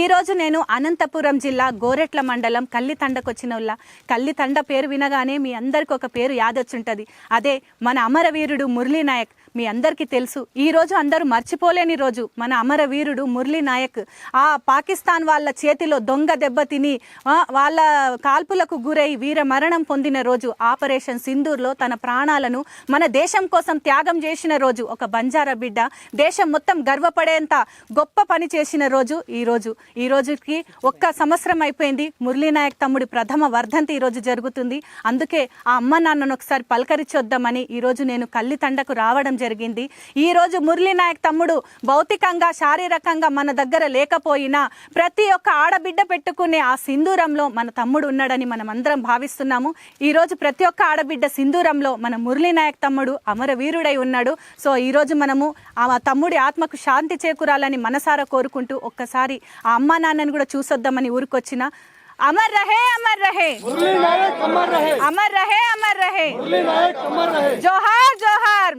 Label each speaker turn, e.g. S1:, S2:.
S1: ఈరోజు నేను అనంతపురం జిల్లా గోరెట్ల మండలం కల్లితండకు వచ్చిన కల్లితండ పేరు వినగానే మీ అందరికి ఒక పేరు యాదొచ్చుంటుంది. అదే మన అమరవీరుడు మురళీ నాయక్. మీ అందరికీ తెలుసు. ఈరోజు అందరూ మర్చిపోలేని రోజు. మన అమరవీరుడు మురళీ నాయక్ ఆ పాకిస్తాన్ వాళ్ళ చేతిలో దొంగ దెబ్బ తిని వాళ్ళ కాల్పులకు గురై వీర మరణం పొందిన రోజు. ఆపరేషన్ సింధూర్లో తన ప్రాణాలను మన దేశం కోసం త్యాగం చేసిన రోజు. ఒక బంజారా బిడ్డ దేశం మొత్తం గర్వపడేంత గొప్ప పని చేసిన రోజు ఈ రోజుకి ఒక్క సంవత్సరం అయిపోయింది. మురళీ నాయక్ తమ్ముడి ప్రథమ వర్ధంతి ఈరోజు జరుగుతుంది. అందుకే ఆ అమ్మ నాన్నను ఒకసారి పలకరించొద్దామని ఈరోజు నేను కల్లితండకు రావడం జరిగింది. ఈ రోజు మురళీ నాయక్ తమ్ముడు భౌతికంగా శారీరకంగా మన దగ్గర లేకపోయినా ప్రతి ఒక్క ఆడబిడ్డ పెట్టుకునే ఆ సింధూరంలో మన తమ్ముడు ఉన్నాడని మనం అందరం భావిస్తున్నాము. ఈ రోజు ప్రతి ఒక్క ఆడబిడ్డ సింధూరంలో మన మురళీ నాయక్ తమ్ముడు అమరవీరుడై ఉన్నాడు. సో ఈ రోజు మనము ఆ తమ్ముడి ఆత్మకు శాంతి చేకూరాలని మనసారా కోరుకుంటూ ఒక్కసారి ఆ అమ్మా నాన్నని కూడా చూసొద్దామని ఊరికొచ్చిన. అమర్ రహే అమర్ రహే
S2: మురళీ నాయక్, అమర్ రహే
S1: అమర్ రహే అమర్ రహే
S2: మురళీ నాయక్, అమర్ రహే
S1: జోహార్ జోహార్